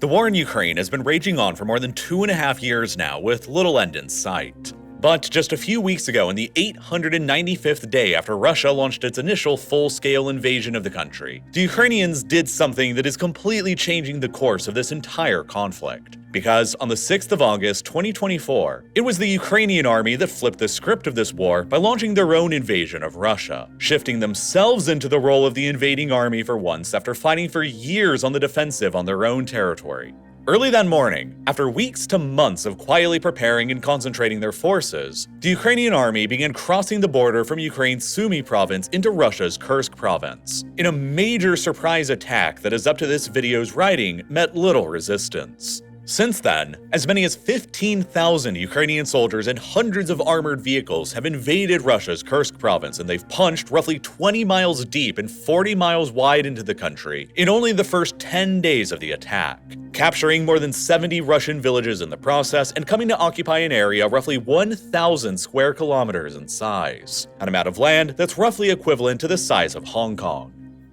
The war in Ukraine has been raging on for more than 2.5 years now, with little end in sight. But just a few weeks ago, in the 895th day after Russia launched its initial full-scale invasion of the country, the Ukrainians did something that is completely changing the course of this entire conflict. Because on the 6th of August 2024, it was the Ukrainian army that flipped the script of this war by launching their own invasion of Russia, shifting themselves into the role of the invading army for once after fighting for years on the defensive on their own territory. Early that morning, after weeks to months of quietly preparing and concentrating their forces, the Ukrainian army began crossing the border from Ukraine's Sumy province into Russia's Kursk province, in a major surprise attack that, as up to this video's writing, met little resistance. Since then, as many as 15,000 Ukrainian soldiers and hundreds of armored vehicles have invaded Russia's Kursk province, and they've punched roughly 20 miles deep and 40 miles wide into the country in only the first 10 days of the attack, capturing more than 70 Russian villages in the process and coming to occupy an area roughly 1,000 square kilometers in size, an amount of land that's roughly equivalent to the size of Hong Kong.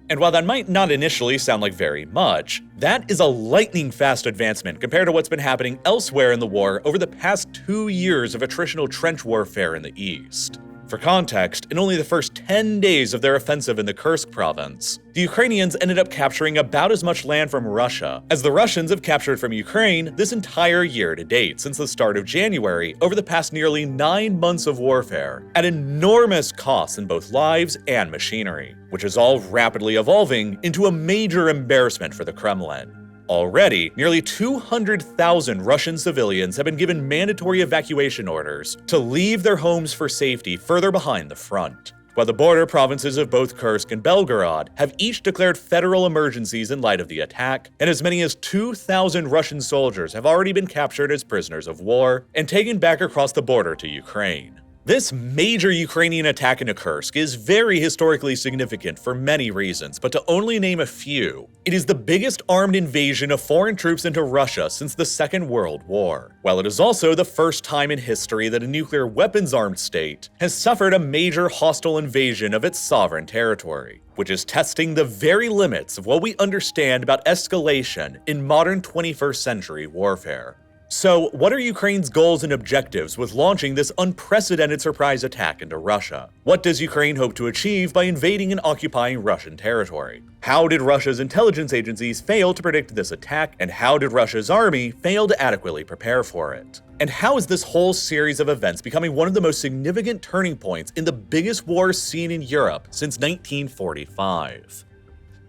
And while that might not initially sound like very much, that is a lightning-fast advancement compared to what's been happening elsewhere in the war over the past 2 years of attritional trench warfare in the east. For context, in only the first 10 days of their offensive in the Kursk province, the Ukrainians ended up capturing about as much land from Russia as the Russians have captured from Ukraine this entire year to date since the start of January over the past nearly 9 months of warfare, at enormous costs in both lives and machinery, which is all rapidly evolving into a major embarrassment for the Kremlin. Already, nearly 200,000 Russian civilians have been given mandatory evacuation orders to leave their homes for safety further behind the front, while the border provinces of both Kursk and Belgorod have each declared federal emergencies in light of the attack, and as many as 2,000 Russian soldiers have already been captured as prisoners of war and taken back across the border to Ukraine. This major Ukrainian attack into Kursk is very historically significant for many reasons, but to only name a few, it is the biggest armed invasion of foreign troops into Russia since the Second World War, while it is also the first time in history that a nuclear weapons-armed state has suffered a major hostile invasion of its sovereign territory, which is testing the very limits of what we understand about escalation in modern 21st century warfare. So, what are Ukraine's goals and objectives with launching this unprecedented surprise attack into Russia? What does Ukraine hope to achieve by invading and occupying Russian territory? How did Russia's intelligence agencies fail to predict this attack, and how did Russia's army fail to adequately prepare for it? And how is this whole series of events becoming one of the most significant turning points in the biggest war seen in Europe since 1945?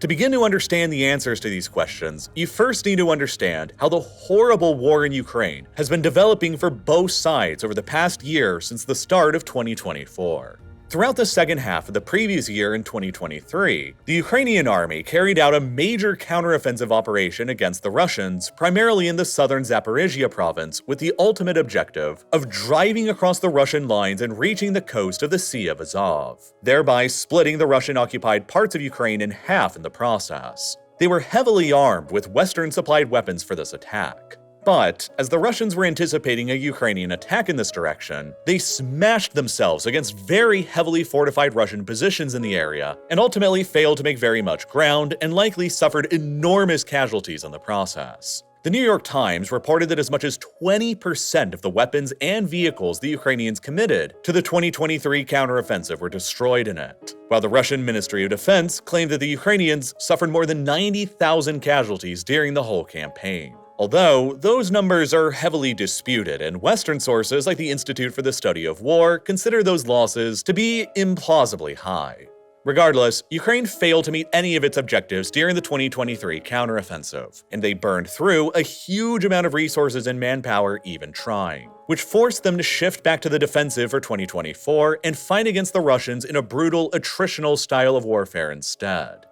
To begin to understand the answers to these questions, you first need to understand how the horrible war in Ukraine has been developing for both sides over the past year since the start of 2024. Throughout the second half of the previous year in 2023, the Ukrainian army carried out a major counteroffensive operation against the Russians, primarily in the southern Zaporizhia province, with the ultimate objective of driving across the Russian lines and reaching the coast of the Sea of Azov, thereby splitting the Russian-occupied parts of Ukraine in half in the process. They were heavily armed with Western-supplied weapons for this attack. But, as the Russians were anticipating a Ukrainian attack in this direction, they smashed themselves against very heavily fortified Russian positions in the area, and ultimately failed to make very much ground and likely suffered enormous casualties in the process. The New York Times reported that as much as 20% of the weapons and vehicles the Ukrainians committed to the 2023 counteroffensive were destroyed in it, while the Russian Ministry of Defense claimed that the Ukrainians suffered more than 90,000 casualties during the whole campaign. Although, those numbers are heavily disputed, and Western sources like the Institute for the Study of War consider those losses to be implausibly high. Regardless, Ukraine failed to meet any of its objectives during the 2023 counteroffensive, and they burned through a huge amount of resources and manpower even trying, which forced them to shift back to the defensive for 2024 and fight against the Russians in a brutal, attritional style of warfare instead.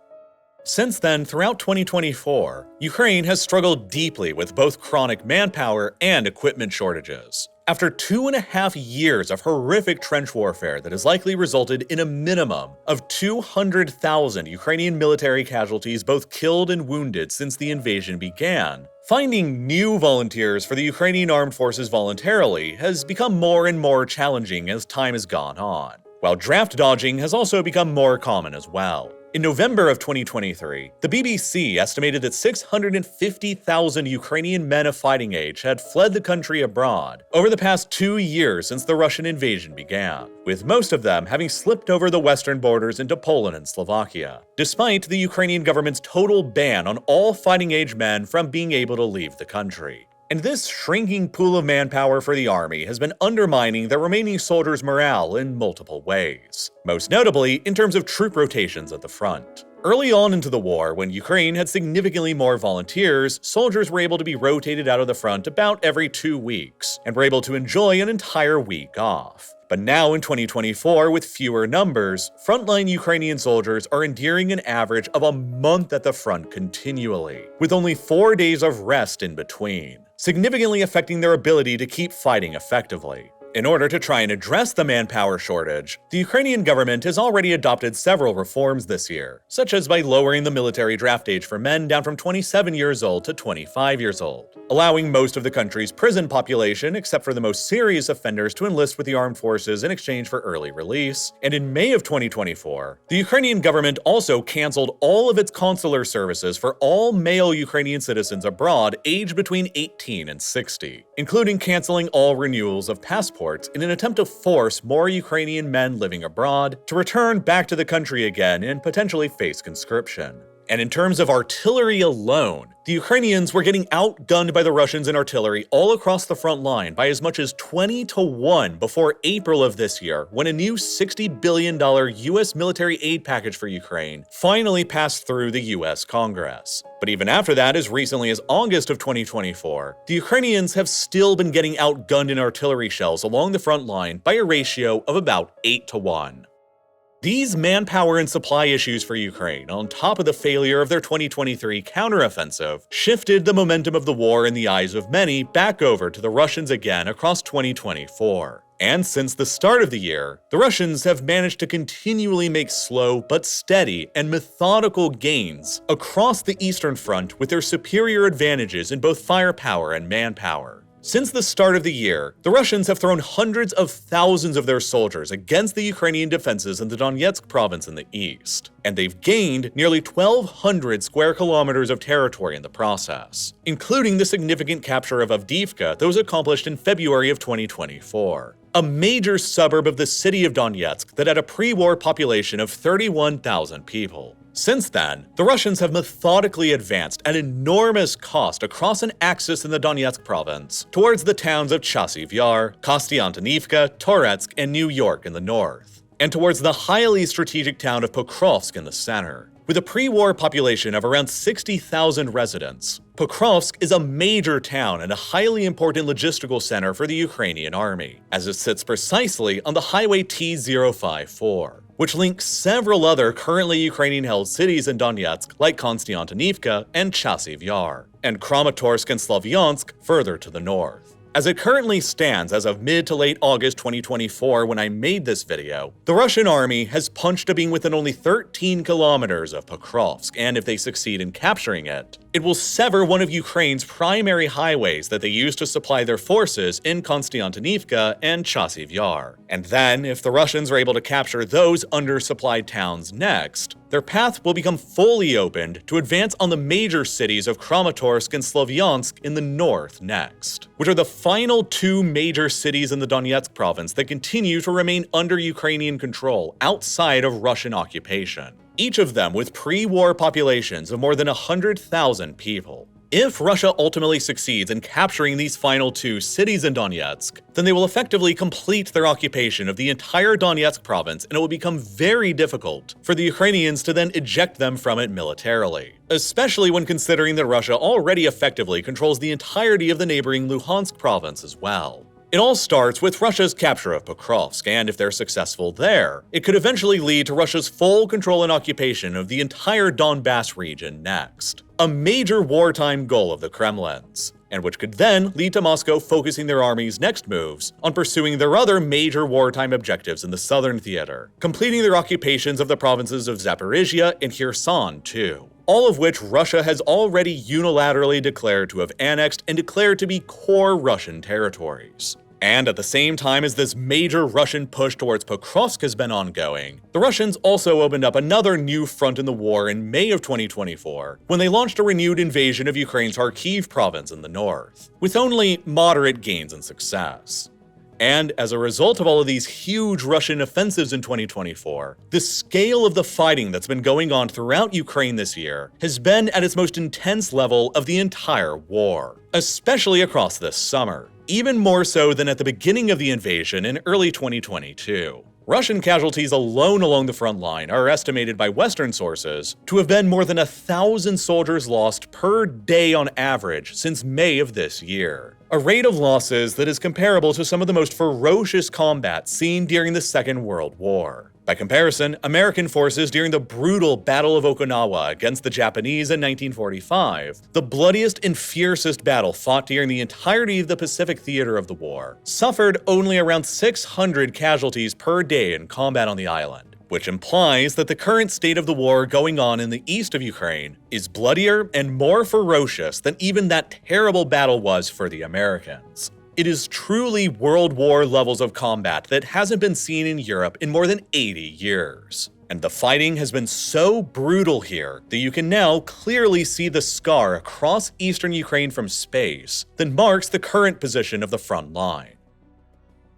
Since then, throughout 2024, Ukraine has struggled deeply with both chronic manpower and equipment shortages. After 2.5 years of horrific trench warfare that has likely resulted in a minimum of 200,000 Ukrainian military casualties, both killed and wounded, since the invasion began, finding new volunteers for the Ukrainian armed forces voluntarily has become more and more challenging as time has gone on, while draft dodging has also become more common as well. In November of 2023, the BBC estimated that 650,000 Ukrainian men of fighting age had fled the country abroad over the past 2 years since the Russian invasion began, with most of them having slipped over the western borders into Poland and Slovakia, despite the Ukrainian government's total ban on all fighting age men from being able to leave the country. And this shrinking pool of manpower for the army has been undermining the remaining soldiers' morale in multiple ways, most notably in terms of troop rotations at the front. Early on into the war, when Ukraine had significantly more volunteers, soldiers were able to be rotated out of the front about every 2 weeks, and were able to enjoy an entire week off. But now in 2024, with fewer numbers, frontline Ukrainian soldiers are enduring an average of a month at the front continually, with only 4 days of rest in between, significantly affecting their ability to keep fighting effectively. In order to try and address the manpower shortage, the Ukrainian government has already adopted several reforms this year, such as by lowering the military draft age for men down from 27 years old to 25 years old, allowing most of the country's prison population, except for the most serious offenders, to enlist with the armed forces in exchange for early release, and in May of 2024, the Ukrainian government also canceled all of its consular services for all male Ukrainian citizens abroad aged between 18 and 60, including canceling all renewals of passports in an attempt to force more Ukrainian men living abroad to return back to the country again and potentially face conscription. And in terms of artillery alone, the Ukrainians were getting outgunned by the Russians in artillery all across the front line by as much as 20-1 before April of this year, when a new $60 billion US military aid package for Ukraine finally passed through the US Congress. But even after that, as recently as August of 2024, the Ukrainians have still been getting outgunned in artillery shells along the front line by a ratio of about 8-1. These manpower and supply issues for Ukraine, on top of the failure of their 2023 counteroffensive, shifted the momentum of the war in the eyes of many back over to the Russians again across 2024. And since the start of the year, the Russians have managed to continually make slow but steady and methodical gains across the Eastern Front with their superior advantages in both firepower and manpower. Since the start of the year, the Russians have thrown hundreds of thousands of their soldiers against the Ukrainian defenses in the Donetsk province in the east, and they've gained nearly 1,200 square kilometers of territory in the process, including the significant capture of Avdiivka that was accomplished in February of 2024, a major suburb of the city of Donetsk that had a pre-war population of 31,000 people. Since then, the Russians have methodically advanced at enormous cost across an axis in the Donetsk province towards the towns of Chasiv Yar, Kostiantynivka, Toretsk, and New York in the north, and towards the highly strategic town of Pokrovsk in the center. With a pre-war population of around 60,000 residents, Pokrovsk is a major town and a highly important logistical center for the Ukrainian army, as it sits precisely on the Highway T-054, which links several other currently Ukrainian-held cities in Donetsk like Kostiantynivka and Chasiv Yar, and Kramatorsk and Slavyansk further to the north. As it currently stands as of mid to late August 2024 when I made this video, the Russian army has punched to being within only 13 kilometers of Pokrovsk, and if they succeed in capturing it, it will sever one of Ukraine's primary highways that they use to supply their forces in Kostiantynivka and Chasiv Yar. And then, if the Russians are able to capture those undersupplied towns next, their path will become fully opened to advance on the major cities of Kramatorsk and Slavyansk in the north next, which are the final 2 major cities in the Donetsk province that continue to remain under Ukrainian control outside of Russian occupation, each of them with pre-war populations of more than 100,000 people. If Russia ultimately succeeds in capturing these final 2 cities in Donetsk, then they will effectively complete their occupation of the entire Donetsk province, and it will become very difficult for the Ukrainians to then eject them from it militarily, especially when considering that Russia already effectively controls the entirety of the neighboring Luhansk province as well. It all starts with Russia's capture of Pokrovsk, and if they're successful there, it could eventually lead to Russia's full control and occupation of the entire Donbass region next, a major wartime goal of the Kremlin's, and which could then lead to Moscow focusing their army's next moves on pursuing their other major wartime objectives in the southern theater, completing their occupations of the provinces of Zaporizhia and Kherson too, all of which Russia has already unilaterally declared to have annexed and declared to be core Russian territories. And at the same time as this major Russian push towards Pokrovsk has been ongoing, the Russians also opened up another new front in the war in May of 2024, when they launched a renewed invasion of Ukraine's Kharkiv province in the north, with only moderate gains and success. And as a result of all of these huge Russian offensives in 2024, the scale of the fighting that's been going on throughout Ukraine this year has been at its most intense level of the entire war, especially across this summer, even more so than at the beginning of the invasion in early 2022. Russian casualties alone along the front line are estimated by Western sources to have been more than 1,000 soldiers lost per day on average since May of this year, a rate of losses that is comparable to some of the most ferocious combat seen during the Second World War. By comparison, American forces during the brutal Battle of Okinawa against the Japanese in 1945, the bloodiest and fiercest battle fought during the entirety of the Pacific theater of the war, suffered only around 600 casualties per day in combat on the island, which implies that the current state of the war going on in the east of Ukraine is bloodier and more ferocious than even that terrible battle was for the Americans. It is truly World War levels of combat that hasn't been seen in Europe in more than 80 years. And the fighting has been so brutal here that you can now clearly see the scar across eastern Ukraine from space that marks the current position of the front line.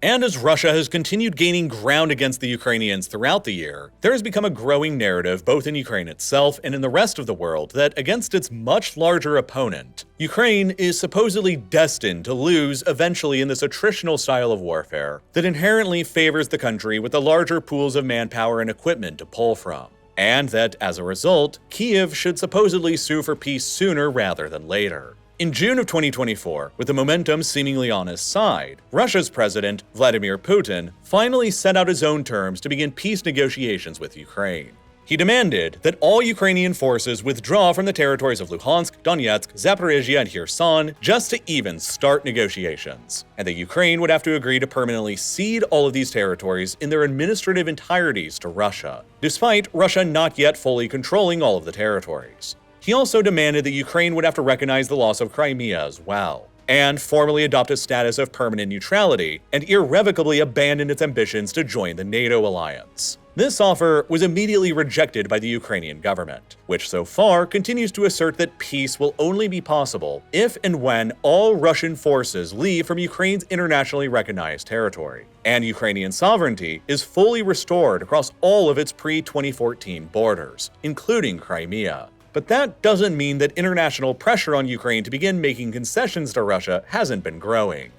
And as Russia has continued gaining ground against the Ukrainians throughout the year, there has become a growing narrative both in Ukraine itself and in the rest of the world that against its much larger opponent, Ukraine is supposedly destined to lose eventually in this attritional style of warfare that inherently favors the country with the larger pools of manpower and equipment to pull from. And that, as a result, Kyiv should supposedly sue for peace sooner rather than later. In June of 2024, with the momentum seemingly on his side, Russia's president, Vladimir Putin, finally set out his own terms to begin peace negotiations with Ukraine. He demanded that all Ukrainian forces withdraw from the territories of Luhansk, Donetsk, Zaporizhia, and Kherson just to even start negotiations, and that Ukraine would have to agree to permanently cede all of these territories in their administrative entireties to Russia, despite Russia not yet fully controlling all of the territories. He also demanded that Ukraine would have to recognize the loss of Crimea as well, and formally adopt a status of permanent neutrality, and irrevocably abandon its ambitions to join the NATO alliance. This offer was immediately rejected by the Ukrainian government, which so far continues to assert that peace will only be possible if and when all Russian forces leave from Ukraine's internationally recognized territory, and Ukrainian sovereignty is fully restored across all of its pre-2014 borders, including Crimea. But that doesn't mean that international pressure on Ukraine to begin making concessions to Russia hasn't been growing.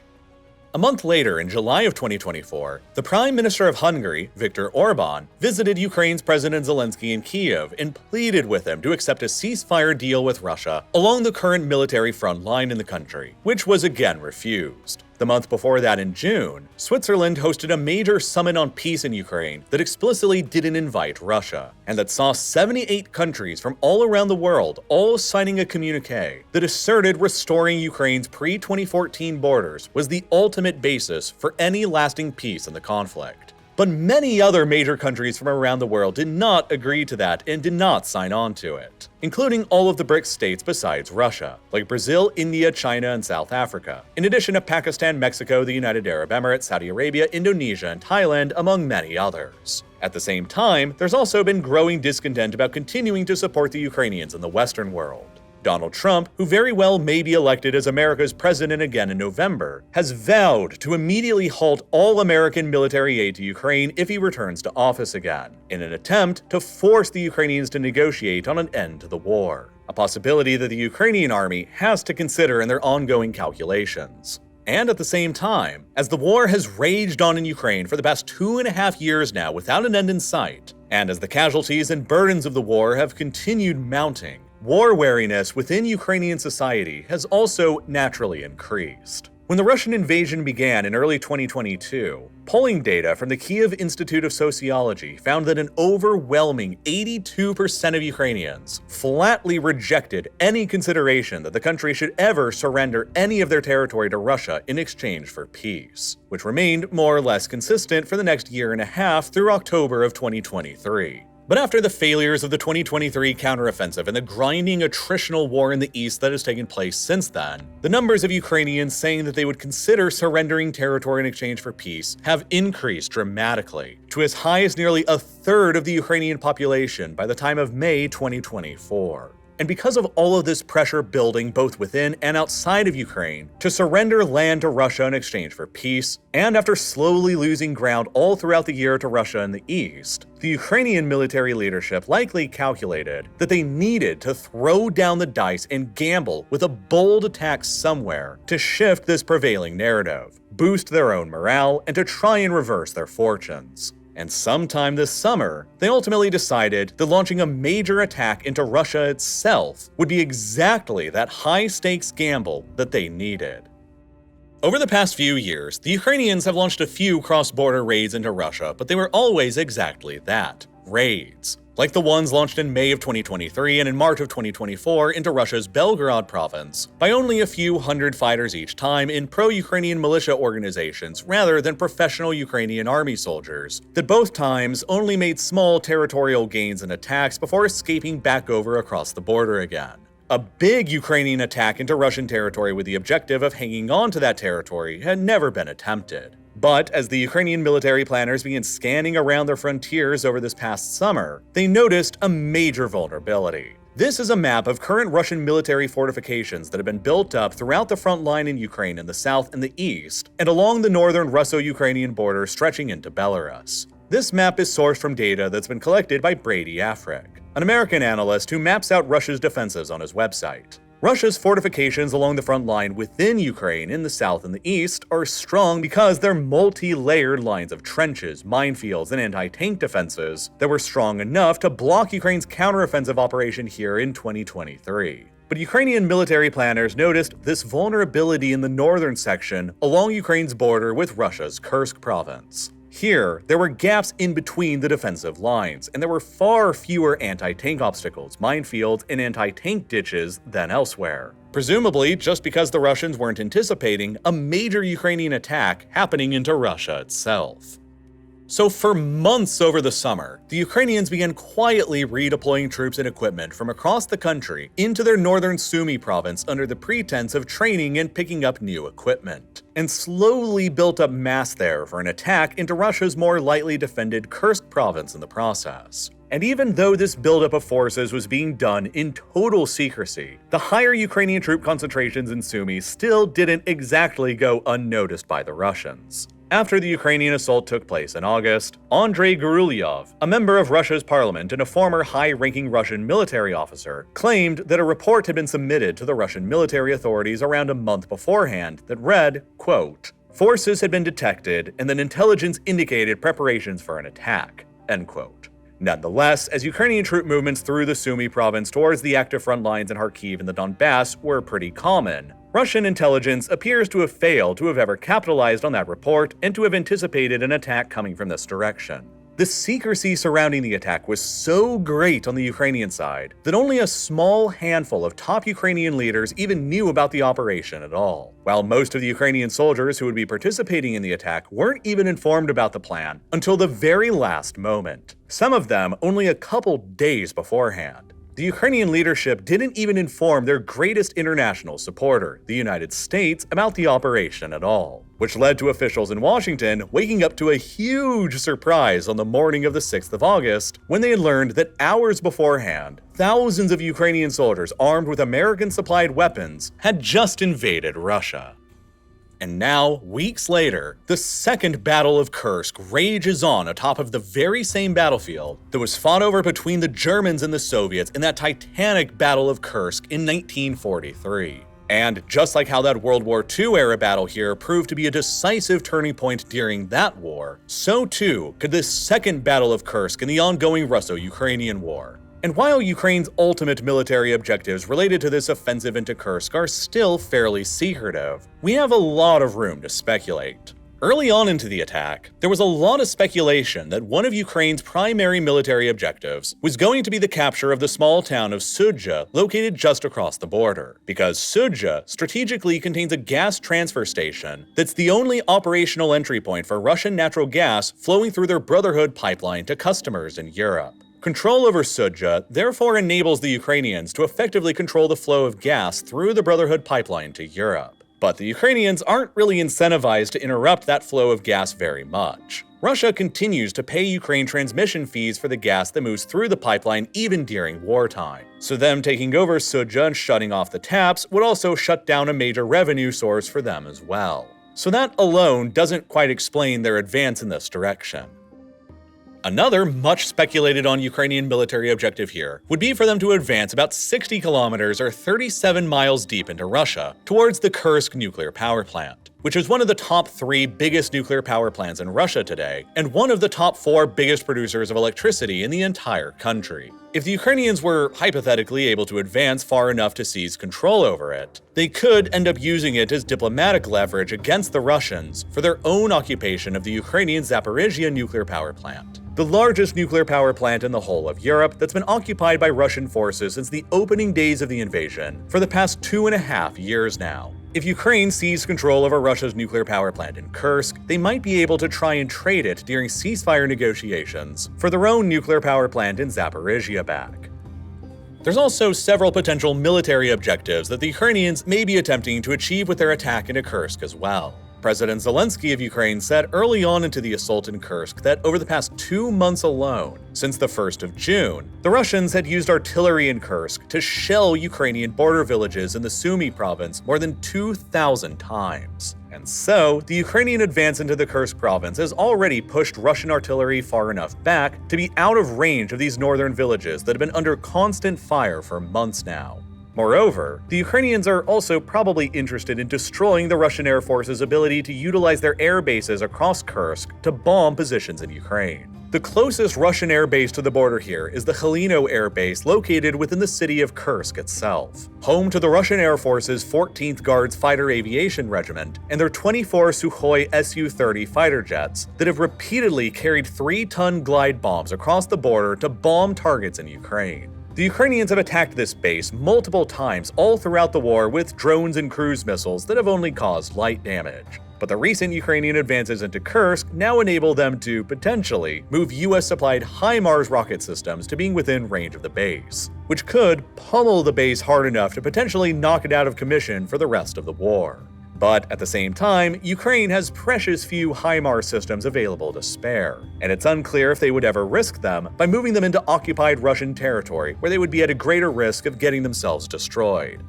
A month later, in July of 2024, the Prime Minister of Hungary, Viktor Orban, visited Ukraine's President Zelensky in Kyiv and pleaded with him to accept a ceasefire deal with Russia along the current military front line in the country, which was again refused. The month before that, in June, Switzerland hosted a major summit on peace in Ukraine that explicitly didn't invite Russia, and that saw 78 countries from all around the world all signing a communiqué that asserted restoring Ukraine's pre-2014 borders was the ultimate basis for any lasting peace in the conflict. But many other major countries from around the world did not agree to that and did not sign on to it, including all of the BRICS states besides Russia, like Brazil, India, China, and South Africa, in addition to Pakistan, Mexico, the United Arab Emirates, Saudi Arabia, Indonesia, and Thailand, among many others. At the same time, there's also been growing discontent about continuing to support the Ukrainians in the Western world. Donald Trump, who very well may be elected as America's president again in November, has vowed to immediately halt all American military aid to Ukraine if he returns to office again, in an attempt to force the Ukrainians to negotiate on an end to the war, a possibility that the Ukrainian army has to consider in their ongoing calculations. And at the same time, as the war has raged on in Ukraine for the past 2.5 years now without an end in sight, and as the casualties and burdens of the war have continued mounting, war wariness within Ukrainian society has also naturally increased. When the Russian invasion began in early 2022, polling data from the Kyiv Institute of Sociology found that an overwhelming 82% of Ukrainians flatly rejected any consideration that the country should ever surrender any of their territory to Russia in exchange for peace, which remained more or less consistent for the next year and a half through October of 2023. But after the failures of the 2023 counteroffensive and the grinding attritional war in the east that has taken place since then, the numbers of Ukrainians saying that they would consider surrendering territory in exchange for peace have increased dramatically, to as high as nearly a third of the Ukrainian population by the time of May 2024. And because of all of this pressure building both within and outside of Ukraine to surrender land to Russia in exchange for peace, and after slowly losing ground all throughout the year to Russia in the east, the Ukrainian military leadership likely calculated that they needed to throw down the dice and gamble with a bold attack somewhere to shift this prevailing narrative, boost their own morale, and to try and reverse their fortunes. And sometime this summer, they ultimately decided that launching a major attack into Russia itself would be exactly that high-stakes gamble that they needed. Over the past few years, the Ukrainians have launched a few cross-border raids into Russia, but they were always exactly that, raids. Like the ones launched in May of 2023 and in March of 2024 into Russia's Belgorod province, by only a few hundred fighters each time in pro-Ukrainian militia organizations rather than professional Ukrainian army soldiers, that both times only made small territorial gains and attacks before escaping back over across the border again. A big Ukrainian attack into Russian territory with the objective of hanging on to that territory had never been attempted. But as the Ukrainian military planners began scanning around their frontiers over this past summer, they noticed a major vulnerability. This is a map of current Russian military fortifications that have been built up throughout the front line in Ukraine in the south and the east, and along the northern Russo-Ukrainian border stretching into Belarus. This map is sourced from data that's been collected by Brady Afric, an American analyst who maps out Russia's defenses on his website. Russia's fortifications along the front line within Ukraine in the south and the east are strong because they're multi-layered lines of trenches, minefields, and anti-tank defenses that were strong enough to block Ukraine's counteroffensive operation here in 2023. But Ukrainian military planners noticed this vulnerability in the northern section along Ukraine's border with Russia's Kursk province. Here, there were gaps in between the defensive lines, and there were far fewer anti-tank obstacles, minefields, and anti-tank ditches than elsewhere. Presumably, just because the Russians weren't anticipating a major Ukrainian attack happening into Russia itself. So for months over the summer, the Ukrainians began quietly redeploying troops and equipment from across the country into their northern Sumy province under the pretense of training and picking up new equipment, and slowly built up mass there for an attack into Russia's more lightly defended Kursk province in the process. And even though this buildup of forces was being done in total secrecy, the higher Ukrainian troop concentrations in Sumy still didn't exactly go unnoticed by the Russians. After the Ukrainian assault took place in August, Andrei Gurylyov, a member of Russia's parliament and a former high-ranking Russian military officer, claimed that a report had been submitted to the Russian military authorities around a month beforehand that read, quote, "Forces had been detected and that intelligence indicated preparations for an attack," end quote. Nonetheless, as Ukrainian troop movements through the Sumy province towards the active front lines in Kharkiv and the Donbass were pretty common, Russian intelligence appears to have failed to have ever capitalized on that report and to have anticipated an attack coming from this direction. The secrecy surrounding the attack was so great on the Ukrainian side that only a small handful of top Ukrainian leaders even knew about the operation at all, while most of the Ukrainian soldiers who would be participating in the attack weren't even informed about the plan until the very last moment, some of them only a couple days beforehand. The Ukrainian leadership didn't even inform their greatest international supporter, the United States, about the operation at all, which led to officials in Washington waking up to a huge surprise on the morning of the 6th of August when they had learned that hours beforehand, thousands of Ukrainian soldiers armed with American-supplied weapons had just invaded Russia. And now, weeks later, the Second Battle of Kursk rages on atop of the very same battlefield that was fought over between the Germans and the Soviets in that titanic Battle of Kursk in 1943. And just like how that World War II-era battle here proved to be a decisive turning point during that war, so too could this Second Battle of Kursk in the ongoing Russo-Ukrainian War. And while Ukraine's ultimate military objectives related to this offensive into Kursk are still fairly secretive, we have a lot of room to speculate. Early on into the attack, there was a lot of speculation that one of Ukraine's primary military objectives was going to be the capture of the small town of Sudzha located just across the border, because Sudzha strategically contains a gas transfer station that's the only operational entry point for Russian natural gas flowing through their Brotherhood pipeline to customers in Europe. Control over Sudzha therefore enables the Ukrainians to effectively control the flow of gas through the Brotherhood pipeline to Europe. But the Ukrainians aren't really incentivized to interrupt that flow of gas very much. Russia continues to pay Ukraine transmission fees for the gas that moves through the pipeline even during wartime. So them taking over Sudzha and shutting off the taps would also shut down a major revenue source for them as well. So that alone doesn't quite explain their advance in this direction. Another much speculated on Ukrainian military objective here would be for them to advance about 60 kilometers or 37 miles deep into Russia towards the Kursk nuclear power plant, which is one of the top 3 biggest nuclear power plants in Russia today and one of the top 4 biggest producers of electricity in the entire country. If the Ukrainians were hypothetically able to advance far enough to seize control over it, they could end up using it as diplomatic leverage against the Russians for their own occupation of the Ukrainian Zaporizhzhia nuclear power plant, the largest nuclear power plant in the whole of Europe that's been occupied by Russian forces since the opening days of the invasion for the past 2.5 years now. If Ukraine seized control over Russia's nuclear power plant in Kursk, they might be able to try and trade it during ceasefire negotiations for their own nuclear power plant in Zaporizhzhia back. There's also several potential military objectives that the Ukrainians may be attempting to achieve with their attack into Kursk as well. President Zelensky of Ukraine said early on into the assault in Kursk that over the past 2 months alone, since the 1st of June, the Russians had used artillery in Kursk to shell Ukrainian border villages in the Sumy province more than 2,000 times. And so, the Ukrainian advance into the Kursk province has already pushed Russian artillery far enough back to be out of range of these northern villages that have been under constant fire for months now. Moreover, the Ukrainians are also probably interested in destroying the Russian Air Force's ability to utilize their air bases across Kursk to bomb positions in Ukraine. The closest Russian air base to the border here is the Helino Air Base located within the city of Kursk itself, home to the Russian Air Force's 14th Guards Fighter Aviation Regiment and their 24 Sukhoi Su-30 fighter jets that have repeatedly carried 3-ton glide bombs across the border to bomb targets in Ukraine. The Ukrainians have attacked this base multiple times all throughout the war with drones and cruise missiles that have only caused light damage. But the recent Ukrainian advances into Kursk now enable them to, potentially, move US-supplied HIMARS rocket systems to being within range of the base, which could pummel the base hard enough to potentially knock it out of commission for the rest of the war. But at the same time, Ukraine has precious few HIMARS systems available to spare, and it's unclear if they would ever risk them by moving them into occupied Russian territory where they would be at a greater risk of getting themselves destroyed.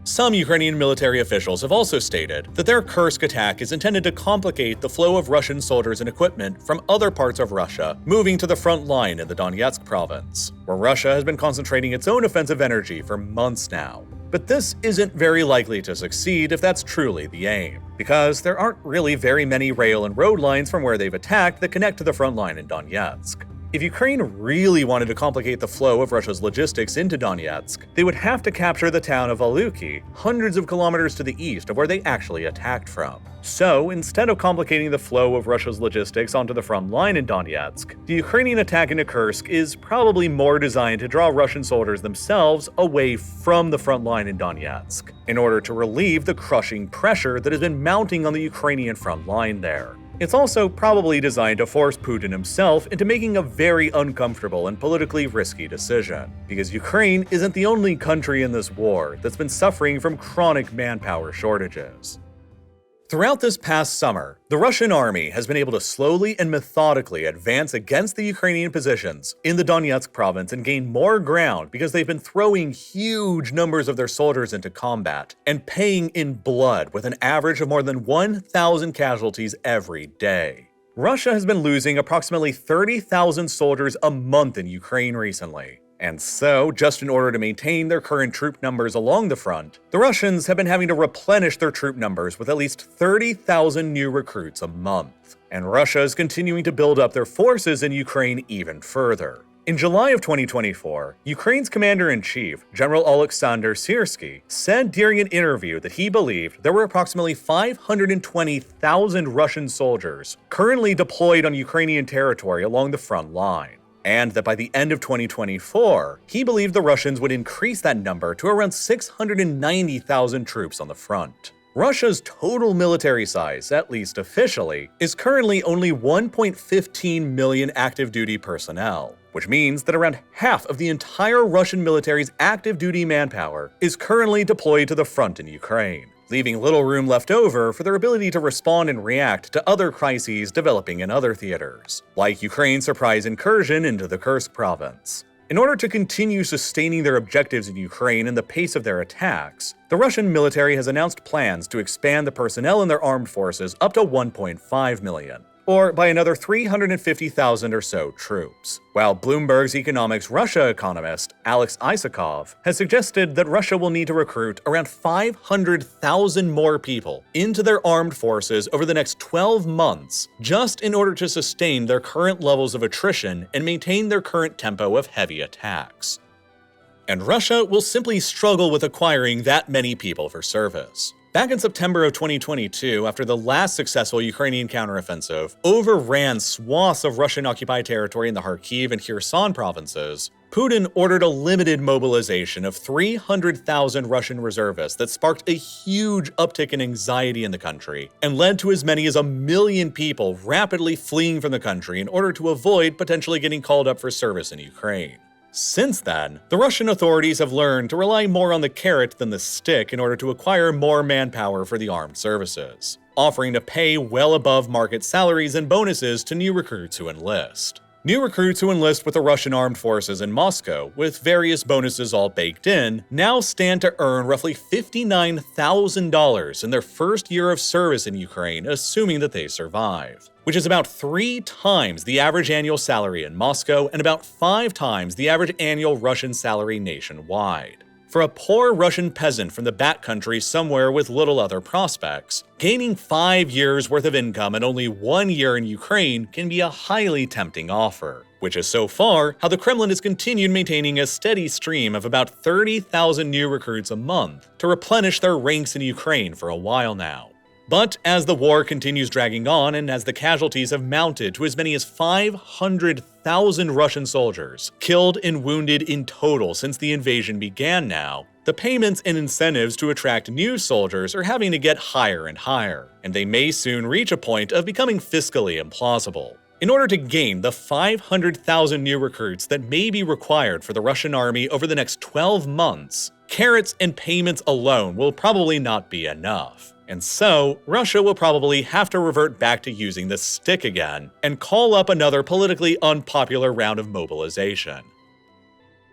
Some Ukrainian military officials have also stated that their Kursk attack is intended to complicate the flow of Russian soldiers and equipment from other parts of Russia moving to the front line in the Donetsk province, where Russia has been concentrating its own offensive energy for months now. But this isn't very likely to succeed if that's truly the aim, because there aren't really very many rail and road lines from where they've attacked that connect to the front line in Donetsk. If Ukraine really wanted to complicate the flow of Russia's logistics into Donetsk, they would have to capture the town of Aluki, hundreds of kilometers to the east of where they actually attacked from. So, instead of complicating the flow of Russia's logistics onto the front line in Donetsk, the Ukrainian attack into Kursk is probably more designed to draw Russian soldiers themselves away from the front line in Donetsk, in order to relieve the crushing pressure that has been mounting on the Ukrainian front line there. It's also probably designed to force Putin himself into making a very uncomfortable and politically risky decision, because Ukraine isn't the only country in this war that's been suffering from chronic manpower shortages. Throughout this past summer, the Russian army has been able to slowly and methodically advance against the Ukrainian positions in the Donetsk province and gain more ground because they've been throwing huge numbers of their soldiers into combat and paying in blood with an average of more than 1,000 casualties every day. Russia has been losing approximately 30,000 soldiers a month in Ukraine recently. And so, just in order to maintain their current troop numbers along the front, the Russians have been having to replenish their troop numbers with at least 30,000 new recruits a month. And Russia is continuing to build up their forces in Ukraine even further. In July of 2024, Ukraine's commander-in-chief, General Oleksandr Syrsky, said during an interview that he believed there were approximately 520,000 Russian soldiers currently deployed on Ukrainian territory along the front line, and that by the end of 2024, he believed the Russians would increase that number to around 690,000 troops on the front. Russia's total military size, at least officially, is currently only 1.15 million active duty personnel, which means that around half of the entire Russian military's active duty manpower is currently deployed to the front in Ukraine, leaving little room left over for their ability to respond and react to other crises developing in other theaters, like Ukraine's surprise incursion into the Kursk province. In order to continue sustaining their objectives in Ukraine and the pace of their attacks, the Russian military has announced plans to expand the personnel in their armed forces up to 1.5 million, or by another 350,000 or so troops, while Bloomberg's Economics Russia economist Alex Isakov has suggested that Russia will need to recruit around 500,000 more people into their armed forces over the next 12 months just in order to sustain their current levels of attrition and maintain their current tempo of heavy attacks. And Russia will simply struggle with acquiring that many people for service. Back in September of 2022, after the last successful Ukrainian counteroffensive overran swaths of Russian-occupied territory in the Kharkiv and Kherson provinces, Putin ordered a limited mobilization of 300,000 Russian reservists that sparked a huge uptick in anxiety in the country and led to as many as 1 million people rapidly fleeing from the country in order to avoid potentially getting called up for service in Ukraine. Since then, the Russian authorities have learned to rely more on the carrot than the stick in order to acquire more manpower for the armed services, offering to pay well above market salaries and bonuses to new recruits who enlist. New recruits who enlist with the Russian armed forces in Moscow, with various bonuses all baked in, now stand to earn roughly $59,000 in their first year of service in Ukraine, assuming that they survive, which is about 3 times the average annual salary in Moscow and about 5 times the average annual Russian salary nationwide. For a poor Russian peasant from the backcountry somewhere with little other prospects, gaining 5 years' worth of income in only 1 year in Ukraine can be a highly tempting offer, which is so far how the Kremlin has continued maintaining a steady stream of about 30,000 new recruits a month to replenish their ranks in Ukraine for a while now. But as the war continues dragging on and as the casualties have mounted to as many as 500,000 Russian soldiers killed and wounded in total since the invasion began now, the payments and incentives to attract new soldiers are having to get higher and higher, and they may soon reach a point of becoming fiscally implausible. In order to gain the 500,000 new recruits that may be required for the Russian army over the next 12 months, carrots and payments alone will probably not be enough. And so, Russia will probably have to revert back to using the stick again and call up another politically unpopular round of mobilization.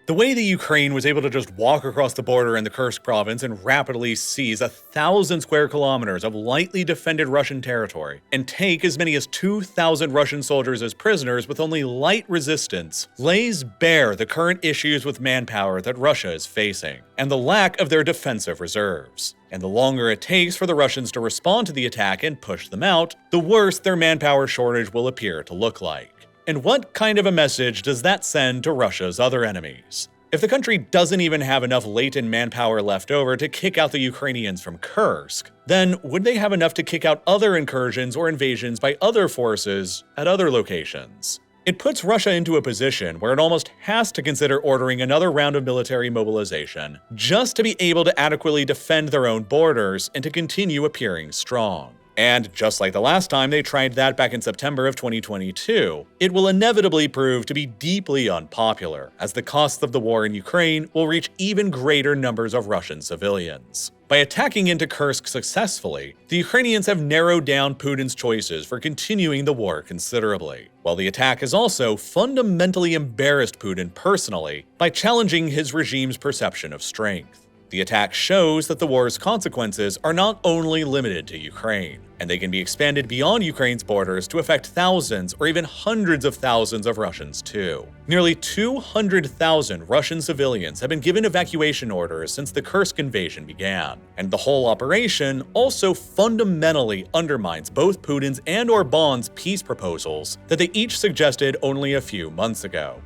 The way the Ukraine was able to just walk across the border in the Kursk province and rapidly seize 1,000 square kilometers of lightly defended Russian territory and take as many as 2,000 Russian soldiers as prisoners with only light resistance lays bare the current issues with manpower that Russia is facing and the lack of their defensive reserves. And the longer it takes for the Russians to respond to the attack and push them out, the worse their manpower shortage will appear to look like. And what kind of a message does that send to Russia's other enemies? If the country doesn't even have enough latent manpower left over to kick out the Ukrainians from Kursk, then would they have enough to kick out other incursions or invasions by other forces at other locations? It puts Russia into a position where it almost has to consider ordering another round of military mobilization just to be able to adequately defend their own borders and to continue appearing strong. And just like the last time they tried that back in September of 2022, it will inevitably prove to be deeply unpopular, as the costs of the war in Ukraine will reach even greater numbers of Russian civilians. By attacking into Kursk successfully, the Ukrainians have narrowed down Putin's choices for continuing the war considerably, while the attack has also fundamentally embarrassed Putin personally by challenging his regime's perception of strength. The attack shows that the war's consequences are not only limited to Ukraine, and they can be expanded beyond Ukraine's borders to affect thousands or even hundreds of thousands of Russians too. Nearly 200,000 Russian civilians have been given evacuation orders since the Kursk invasion began, and the whole operation also fundamentally undermines both Putin's and Orban's peace proposals that they each suggested only a few months ago.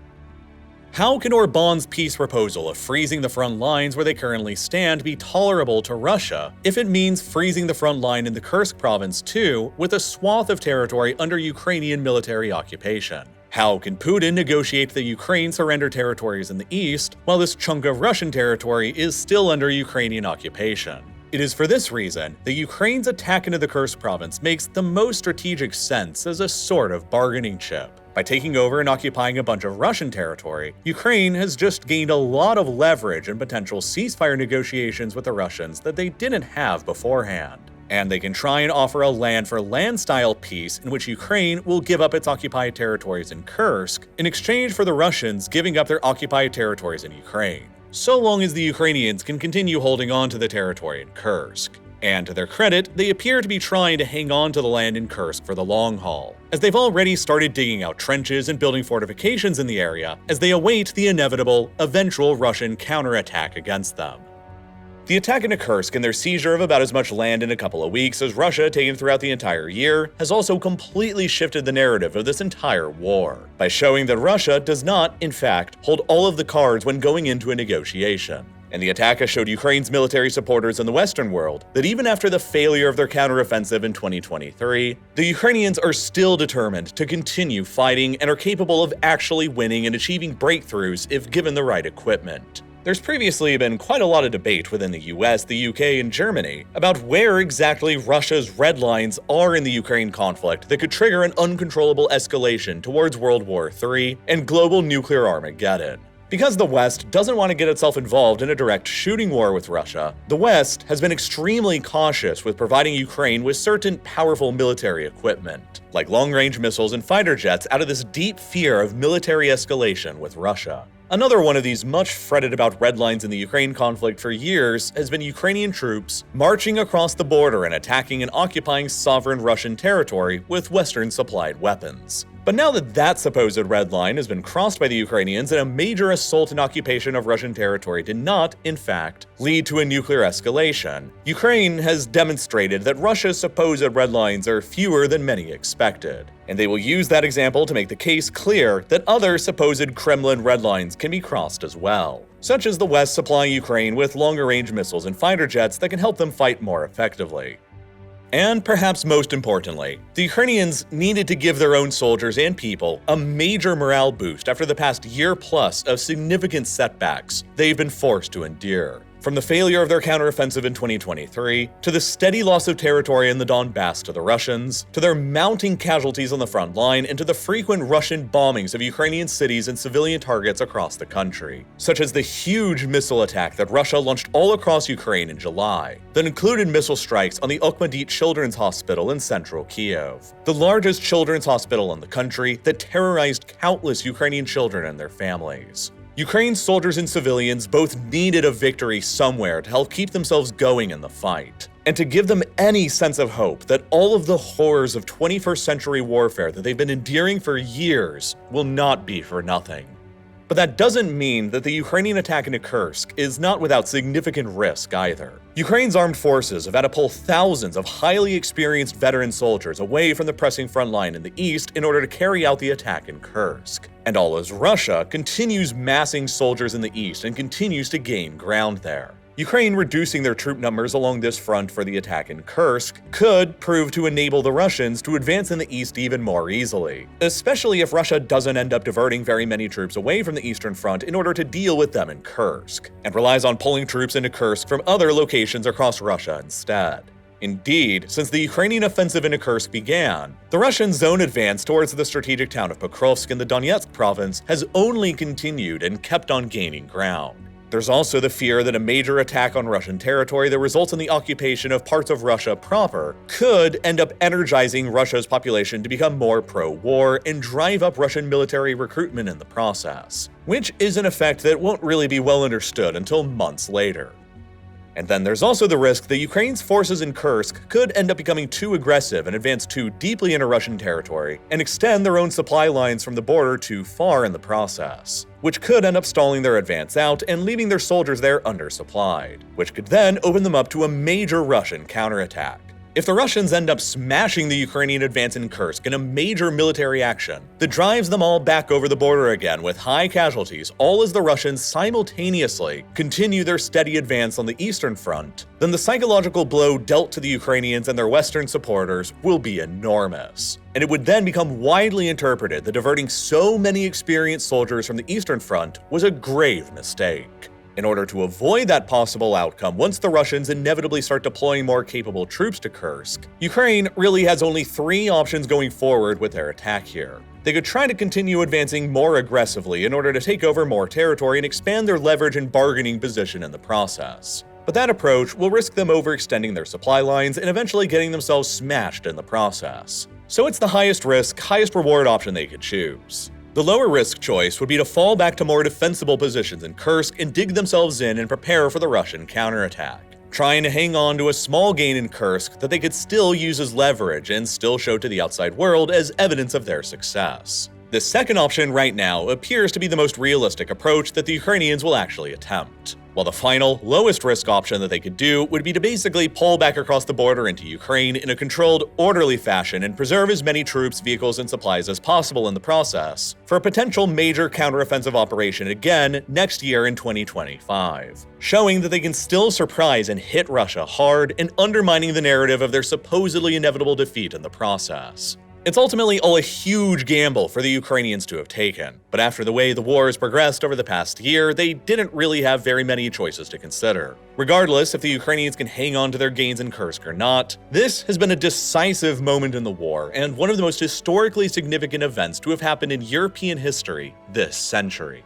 How can Orban's peace proposal of freezing the front lines where they currently stand be tolerable to Russia if it means freezing the front line in the Kursk province too, with a swath of territory under Ukrainian military occupation? How can Putin negotiate that Ukraine surrender territories in the east while this chunk of Russian territory is still under Ukrainian occupation? It is for this reason that Ukraine's attack into the Kursk province makes the most strategic sense as a sort of bargaining chip. By taking over and occupying a bunch of Russian territory, Ukraine has just gained a lot of leverage in potential ceasefire negotiations with the Russians that they didn't have beforehand. And they can try and offer a land-for-land style peace in which Ukraine will give up its occupied territories in Kursk in exchange for the Russians giving up their occupied territories in Ukraine, so long as the Ukrainians can continue holding on to the territory in Kursk. And to their credit, they appear to be trying to hang on to the land in Kursk for the long haul, as they've already started digging out trenches and building fortifications in the area as they await the inevitable, eventual Russian counterattack against them. The attack into Kursk and their seizure of about as much land in a couple of weeks as Russia had taken throughout the entire year has also completely shifted the narrative of this entire war, by showing that Russia does not, in fact, hold all of the cards when going into a negotiation. And the attack has showed Ukraine's military supporters in the Western world that even after the failure of their counteroffensive in 2023, the Ukrainians are still determined to continue fighting and are capable of actually winning and achieving breakthroughs if given the right equipment. There's previously been quite a lot of debate within the US, the UK, and Germany about where exactly Russia's red lines are in the Ukraine conflict that could trigger an uncontrollable escalation towards World War III and global nuclear Armageddon. Because the West doesn't want to get itself involved in a direct shooting war with Russia, the West has been extremely cautious with providing Ukraine with certain powerful military equipment, like long-range missiles and fighter jets, out of this deep fear of military escalation with Russia. Another one of these much fretted about red lines in the Ukraine conflict for years has been Ukrainian troops marching across the border and attacking and occupying sovereign Russian territory with Western-supplied weapons. But now that that supposed red line has been crossed by the Ukrainians and a major assault and occupation of Russian territory did not, in fact, lead to a nuclear escalation, Ukraine has demonstrated that Russia's supposed red lines are fewer than many expected. And they will use that example to make the case clear that other supposed Kremlin red lines can be crossed as well, such as the West supplying Ukraine with longer-range missiles and fighter jets that can help them fight more effectively. And perhaps most importantly, the Ukrainians needed to give their own soldiers and people a major morale boost after the past year plus of significant setbacks they've been forced to endure. From the failure of their counteroffensive in 2023, to the steady loss of territory in the Donbass to the Russians, to their mounting casualties on the front line, and to the frequent Russian bombings of Ukrainian cities and civilian targets across the country, such as the huge missile attack that Russia launched all across Ukraine in July, that included missile strikes on the Okhmadit Children's Hospital in central Kyiv, the largest children's hospital in the country that terrorized countless Ukrainian children and their families. Ukraine's soldiers and civilians both needed a victory somewhere to help keep themselves going in the fight, and to give them any sense of hope that all of the horrors of 21st century warfare that they've been enduring for years will not be for nothing. But that doesn't mean that the Ukrainian attack into Kursk is not without significant risk either. Ukraine's armed forces have had to pull thousands of highly experienced veteran soldiers away from the pressing front line in the east in order to carry out the attack in Kursk. And all as Russia continues massing soldiers in the east and continues to gain ground there. Ukraine reducing their troop numbers along this front for the attack in Kursk could prove to enable the Russians to advance in the east even more easily, especially if Russia doesn't end up diverting very many troops away from the eastern front in order to deal with them in Kursk, and relies on pulling troops into Kursk from other locations across Russia instead. Indeed, since the Ukrainian offensive into Kursk began, the Russian zone advance towards the strategic town of Pokrovsk in the Donetsk province has only continued and kept on gaining ground. There's also the fear that a major attack on Russian territory that results in the occupation of parts of Russia proper could end up energizing Russia's population to become more pro-war and drive up Russian military recruitment in the process, which is an effect that won't really be well understood until months later. And then there's also the risk that Ukraine's forces in Kursk could end up becoming too aggressive and advance too deeply into Russian territory and extend their own supply lines from the border too far in the process, which could end up stalling their advance out and leaving their soldiers there undersupplied, which could then open them up to a major Russian counterattack. If the Russians end up smashing the Ukrainian advance in Kursk in a major military action that drives them all back over the border again with high casualties, all as the Russians simultaneously continue their steady advance on the eastern front, then the psychological blow dealt to the Ukrainians and their Western supporters will be enormous. And it would then become widely interpreted that diverting so many experienced soldiers from the eastern front was a grave mistake. In order to avoid that possible outcome once the Russians inevitably start deploying more capable troops to Kursk, Ukraine really has only three options going forward with their attack here. they could try to continue advancing more aggressively in order to take over more territory and expand their leverage and bargaining position in the process. But that approach will risk them overextending their supply lines and eventually getting themselves smashed in the process. So it's the highest risk, highest reward option they could choose. The lower risk choice would be to fall back to more defensible positions in Kursk and dig themselves in and prepare for the Russian counterattack, trying to hang on to a small gain in Kursk that they could still use as leverage and still show to the outside world as evidence of their success. The second option right now appears to be the most realistic approach that the Ukrainians will actually attempt, while the final, lowest risk option that they could do would be to basically pull back across the border into Ukraine in a controlled, orderly fashion and preserve as many troops, vehicles, and supplies as possible in the process for a potential major counteroffensive operation again next year in 2025, showing that they can still surprise and hit Russia hard and undermining the narrative of their supposedly inevitable defeat in the process. It's ultimately all a huge gamble for the Ukrainians to have taken, but after the way the war has progressed over the past year, they didn't really have very many choices to consider. Regardless if the Ukrainians can hang on to their gains in Kursk or not, this has been a decisive moment in the war and one of the most historically significant events to have happened in European history this century.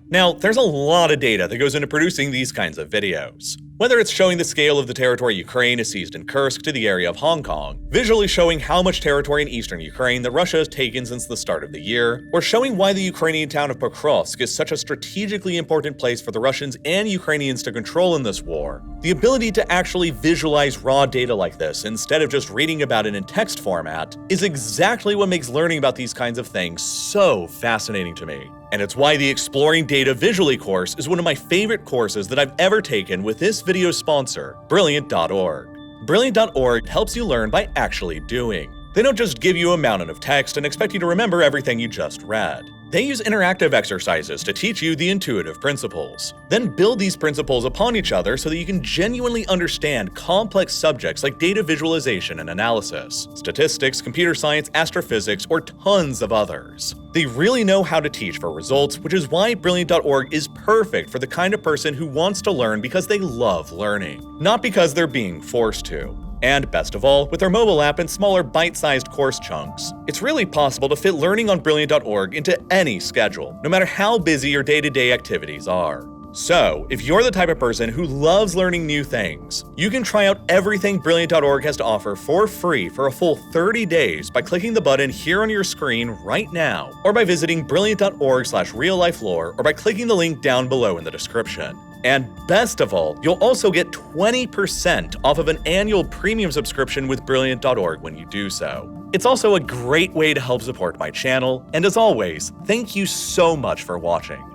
Now, there's a lot of data that goes into producing these kinds of videos. Whether it's showing the scale of the territory Ukraine has seized in Kursk to the area of Hong Kong, visually showing how much territory in eastern Ukraine that Russia has taken since the start of the year, or showing why the Ukrainian town of Pokrovsk is such a strategically important place for the Russians and Ukrainians to control in this war, the ability to actually visualize raw data like this instead of just reading about it in text format is exactly what makes learning about these kinds of things so fascinating to me. And it's why the Exploring Data Visually course is one of my favorite courses that I've ever taken with this video's sponsor, Brilliant.org. Brilliant.org helps you learn by actually doing. They don't just give you a mountain of text and expect you to remember everything you just read. They use interactive exercises to teach you the intuitive principles, then build these principles upon each other so that you can genuinely understand complex subjects like data visualization and analysis, statistics, computer science, astrophysics, or tons of others. They really know how to teach for results, which is why Brilliant.org is perfect for the kind of person who wants to learn because they love learning, not because they're being forced to. And best of all, with their mobile app and smaller bite-sized course chunks, it's really possible to fit learning on Brilliant.org into any schedule, no matter how busy your day-to-day activities are. So, if you're the type of person who loves learning new things, you can try out everything Brilliant.org has to offer for free for a full 30 days by clicking the button here on your screen right now, or by visiting Brilliant.org/reallifelore, or by clicking the link down below in the description. And best of all, you'll also get 20% off of an annual premium subscription with Brilliant.org when you do so. It's also a great way to help support my channel, and as always, thank you so much for watching.